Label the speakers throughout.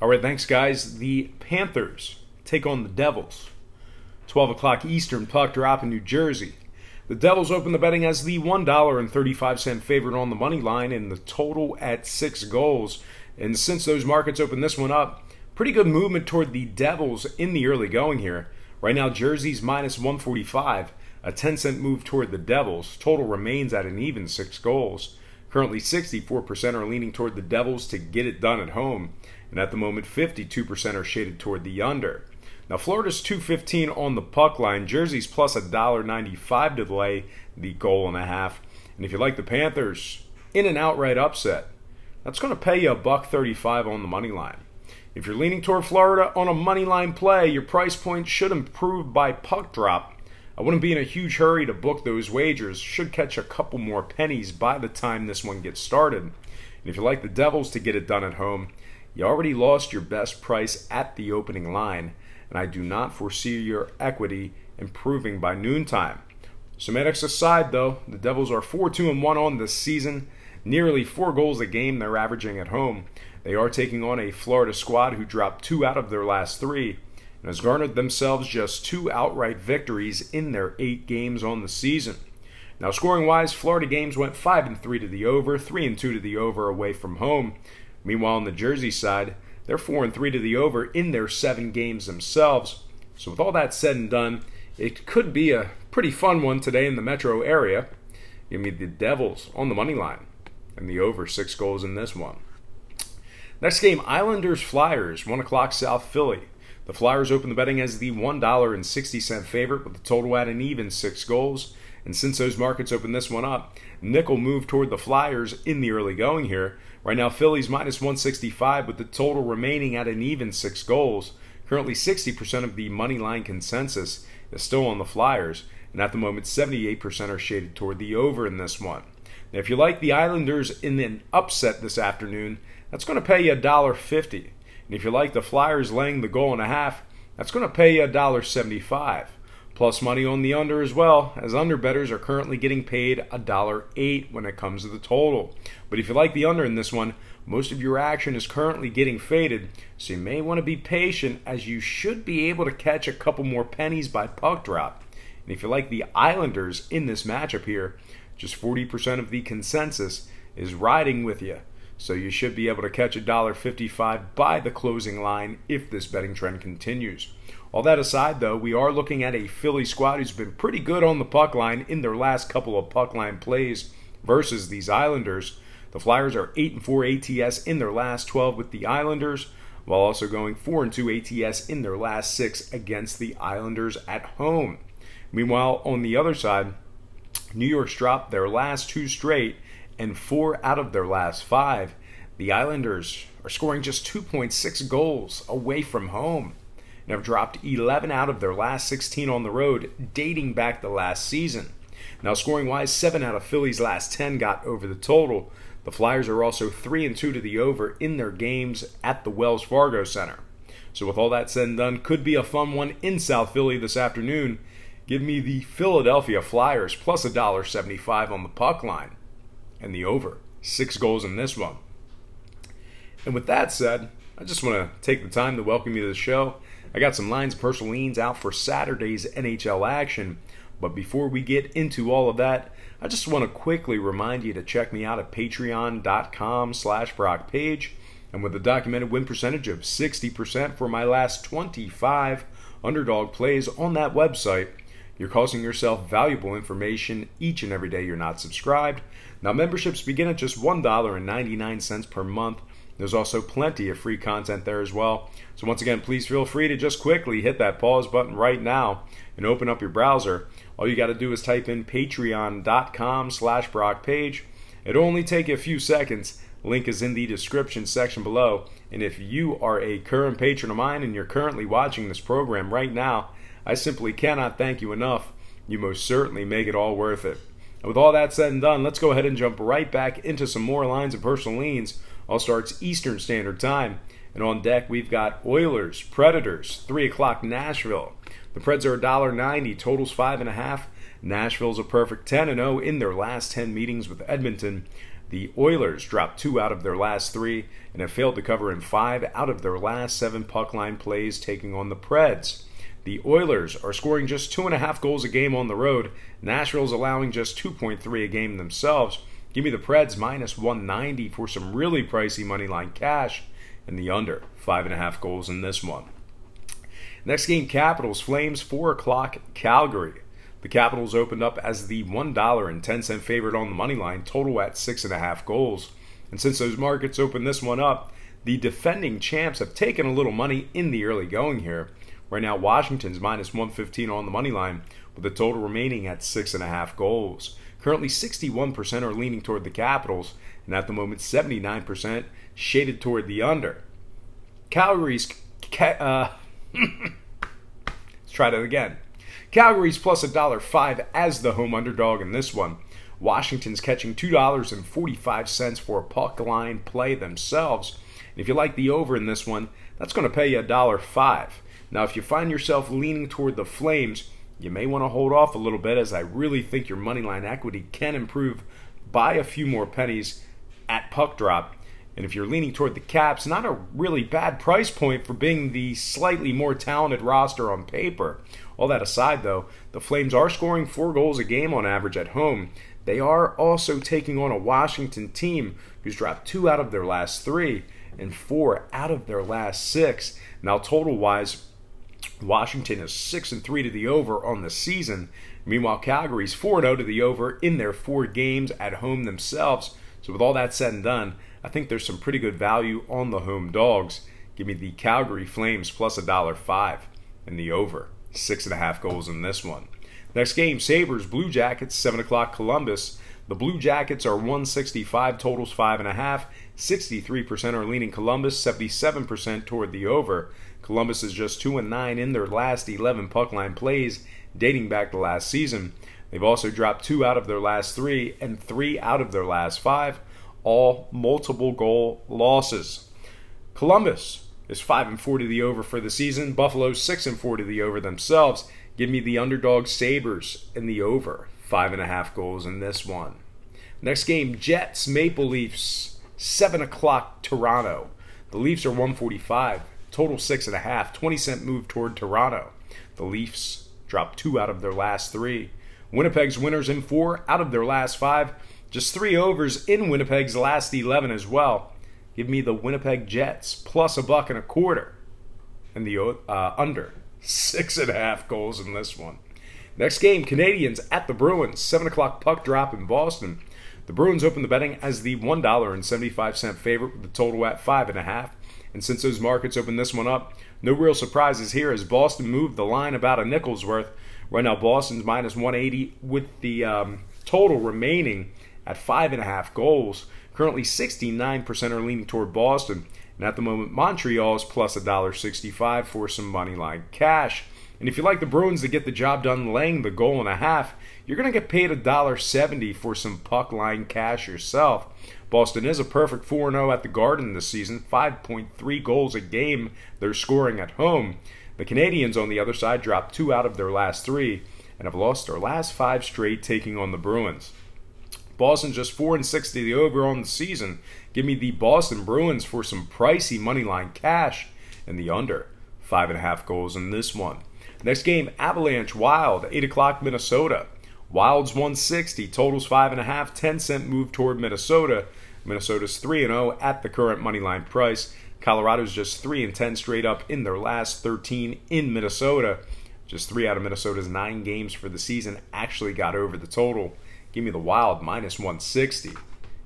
Speaker 1: All right, thanks, guys. The Panthers take on the Devils. 12 o'clock Eastern puck drop in New Jersey. The Devils open the betting as the $1.35 favorite on the money line, and the total at 6 goals. And since those markets opened this one up, pretty good movement toward the Devils in the early going here. Right now, Jersey's minus 145, a 10-cent move toward the Devils. Total remains at an even 6 goals. Currently, 64% are leaning toward the Devils to get it done at home. And at the moment, 52% are shaded toward the under. Now, Florida's $2.15 on the puck line. Jersey's plus $1.95 to lay the goal and a half. And if you like the Panthers in an outright upset, that's going to pay you $1.35 on the money line. If you're leaning toward Florida on a money line play, your price point should improve by puck drop. I wouldn't be in a huge hurry to book those wagers. Should catch a couple more pennies by the time this one gets started. And if you like the Devils to get it done at home, you already lost your best price at the opening line, and I do not foresee your equity improving by noontime. Semantics aside, though, the Devils are 4-2-1 on this season, nearly 4 goals a game they're averaging at home. They are taking on a Florida squad who dropped 2 out of their last 3 and has garnered themselves just 2 outright victories in their 8 games on the season. Now, scoring-wise, Florida games went 5-3 to the over, 3-2 to the over away from home. Meanwhile, on the Jersey side, they're 4-3 to the over in their 7 games themselves. So with all that said and done, it could be a pretty fun one today in the metro area. Give me the Devils on the money line and the over 6 goals in this one. Next game, Islanders-Flyers, 1 o'clock South Philly. The Flyers open the betting as the $1.60 favorite with the total at an even 6 goals. And since those markets opened this one up, nickel moved toward the Flyers in the early going here. Right now, Philly's minus 165 with the total remaining at an even 6 goals. Currently, 60% of the money line consensus is still on the Flyers. And at the moment, 78% are shaded toward the over in this one. Now, if you like the Islanders in an upset this afternoon, that's going to pay you $1.50. And if you like the Flyers laying the goal and a half, that's going to pay you $1.75. Plus money on the under as well, as underbettors are currently getting paid $1.08 when it comes to the total. But if you like the under in this one, most of your action is currently getting faded, so you may want to be patient, as you should be able to catch a couple more pennies by puck drop. And if you like the Islanders in this matchup here, just 40% of the consensus is riding with you. So you should be able to catch $1.55 by the closing line if this betting trend continues. All that aside, though, we are looking at a Philly squad who's been pretty good on the puck line in their last couple of puck line plays versus these Islanders. The Flyers are 8-4 ATS in their last 12 with the Islanders, while also going 4-2 ATS in their last 6 against the Islanders at home. Meanwhile, on the other side, New York's dropped their last 2 straight and 4 out of their last 5. The Islanders are scoring just 2.6 goals away from home and have dropped 11 out of their last 16 on the road, dating back to last season. Now, scoring-wise, 7 out of Philly's last 10 got over the total. The Flyers are also 3-2 to the over in their games at the Wells Fargo Center. So with all that said and done, could be a fun one in South Philly this afternoon. Give me the Philadelphia Flyers plus $1.75 on the puck line and the over 6 goals in this one. And with that said, I just want to take the time to welcome you to the show. I got some lines and personal leans out for Saturday's NHL action. But before we get into all of that, I just want to quickly remind you to check me out at patreon.com/BrockPage. And with a documented win percentage of 60% for my last 25 underdog plays on that website, you're causing yourself valuable information each and every day you're not subscribed. Now, memberships begin at just $1.99 per month. There's also plenty of free content there as well. So once again, please feel free to just quickly hit that pause button right now and open up your browser. All you got to do is type in patreon.com/BrockPage. It'll only take you a few seconds. Link is in the description section below. And if you are a current patron of mine and you're currently watching this program right now, I simply cannot thank you enough. You most certainly make it all worth it. And with all that said and done, let's go ahead and jump right back into some more lines of personal leans. All starts Eastern Standard Time. And on deck, we've got Oilers, Predators, 3 o'clock Nashville. The Preds are $1.90, totals 5.5. Nashville's a perfect 10-0 in their last 10 meetings with Edmonton. The Oilers dropped 2 out of their last 3 and have failed to cover in 5 out of their last 7 puck line plays taking on the Preds. The Oilers are scoring just 2.5 goals a game on the road. Nashville's allowing just 2.3 a game themselves. Give me the Preds minus 190 for some really pricey moneyline cash and the under 5.5 goals in this one. Next game, Capitals Flames, 4 o'clock, Calgary. The Capitals opened up as the $1.10 favorite on the money line, total at 6.5 goals. And since those markets opened this one up, the defending champs have taken a little money in the early going here. Right now, Washington's minus 115 on the money line, with the total remaining at 6.5 goals. Currently, 61% are leaning toward the Capitals, and at the moment, 79% shaded toward the under. Calgary's let's try that again. Calgary's plus $1.05 as the home underdog in this one. Washington's catching $2.45 for a puck line play themselves. And if you like the over in this one, that's going to pay you $1.05. Now, if you find yourself leaning toward the Flames, you may want to hold off a little bit, as I really think your moneyline equity can improve by a few more pennies at puck drop. And if you're leaning toward the Caps, not a really bad price point for being the slightly more talented roster on paper. All that aside, though, the Flames are scoring 4 goals a game on average at home. They are also taking on a Washington team who's dropped 2 out of their last 3 and 4 out of their last 6. Now, total-wise, Washington is 6-3 to the over on the season. Meanwhile, Calgary's 4-0 to the over in their 4 games at home themselves. So with all that said and done, I think there's some pretty good value on the home dogs. Give me the Calgary Flames plus $1.05 and the over 6.5 goals in this one. Next game, Sabres Blue Jackets, 7 o'clock, Columbus. The Blue Jackets are 165, totals 5.5. 63% are leaning Columbus, 77% toward the over. Columbus is just 2-9 in their last 11 puck line plays dating back to last season. They've also dropped 2 out of their last 3 and 3 out of their last 5, all multiple goal losses. Columbus is 5-4 to the over for the season. Buffalo's 6-4 to the over themselves. Give me the underdog Sabres in the over 5.5 goals in this one. Next game, Jets Maple Leafs, 7 o'clock, Toronto. The Leafs are 145, total 6.5, 20-cent move toward Toronto. The Leafs dropped 2 out of their last 3. Winnipeg's winners in 4 out of their last 5. Just 3 overs in Winnipeg's last 11 as well. Give me the Winnipeg Jets plus $1.25 and the under 6.5 goals in this one. Next game, Canadiens at the Bruins, 7 o'clock puck drop in Boston. The Bruins open the betting as the $1.75 favorite with the total at 5.5. And since those markets opened this one up, no real surprises here as Boston moved the line about a nickel's worth. Right now, Boston's minus 180 with the total remaining at 5.5 goals. Currently, 69% are leaning toward Boston. And at the moment, Montreal's plus $1.65 for some money line cash. And if you like the Bruins to get the job done laying the 1.5, you're going to get paid $1.70 for some puck line cash yourself. Boston is a perfect 4-0 at the Garden this season, 5.3 goals a game they're scoring at home. The Canadiens, on the other side, dropped 2 out of their last 3 and have lost their last 5 straight taking on the Bruins. Boston just 4-6 to the over on the season. Give me the Boston Bruins for some pricey moneyline cash and the under 5.5 goals in this one. Next game, Avalanche Wild, 8 o'clock, Minnesota. Wild's 160, totals 5.5, 10-cent move toward Minnesota. Minnesota's 3-0 at the current moneyline price. Colorado's just 3-10 straight up in their last 13 in Minnesota. Just 3 out of Minnesota's 9 games for the season actually got over the total. Give me the Wild minus 160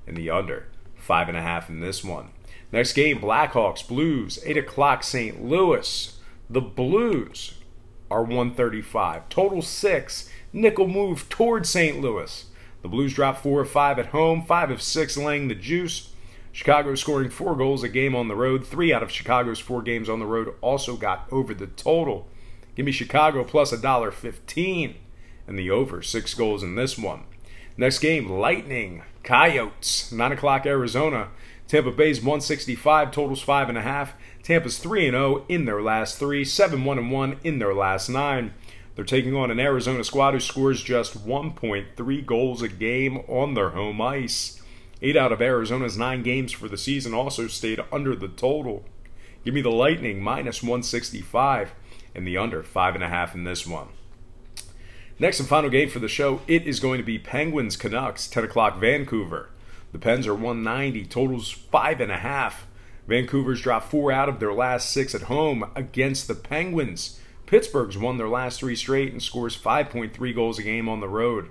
Speaker 1: and the under 5.5 in this one. Next game, Blackhawks Blues, 8 o'clock, St. Louis. The Blues are 135, total 6, nickel move toward St. Louis. The Blues dropped 4 of 5 at home, 5 of 6 laying the juice. Chicago scoring 4 goals a game on the road. 3 out of Chicago's 4 games on the road also got over the total. Give me Chicago plus $1.15 and the over 6 goals in this one. Next game, Lightning Coyotes, 9 o'clock, Arizona. Tampa Bay's 165, totals 5.5. Tampa's 3-0 in their last 3, 7-1-1 in their last 9. They're taking on an Arizona squad who scores just 1.3 goals a game on their home ice. 8 out of Arizona's 9 games for the season also stayed under the total. Give me the Lightning minus 165 and the under 5.5 in this one. Next and final game for the show, it is going to be Penguins Canucks, 10 o'clock Vancouver. The Pens are 190, totals 5.5. Vancouver's dropped 4 out of their last 6 at home against the Penguins. Pittsburgh's won their last 3 straight and scores 5.3 goals a game on the road.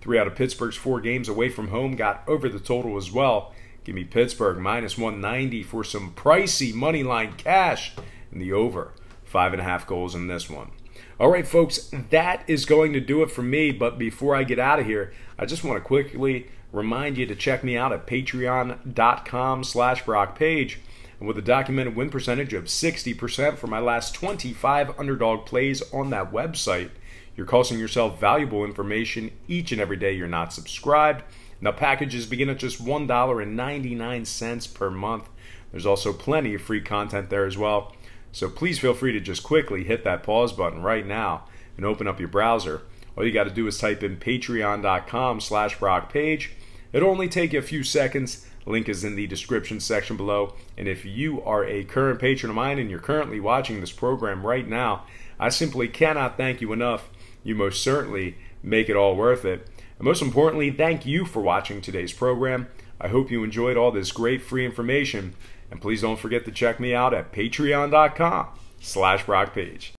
Speaker 1: 3 out of Pittsburgh's 4 games away from home got over the total as well. Give me Pittsburgh minus 190 for some pricey money line cash and the over 5.5 goals in this one. All right, folks, that is going to do it for me. But before I get out of here, I just want to quickly remind you to check me out at patreon.com/BrockPage. And with a documented win percentage of 60% for my last 25 underdog plays on that website, you're costing yourself valuable information each and every day you're not subscribed. Now, packages begin at just $1.99 per month. There's also plenty of free content there as well. So please feel free to just quickly hit that pause button right now and open up your browser. All you got to do is type in patreon.com/BrockPage. It'll only take you a few seconds. Link is in the description section below. And if you are a current patron of mine and you're currently watching this program right now, I simply cannot thank you enough. You most certainly make it all worth it. And most importantly, thank you for watching today's program. I hope you enjoyed all this great free information. And please don't forget to check me out at patreon.com/BrockPage.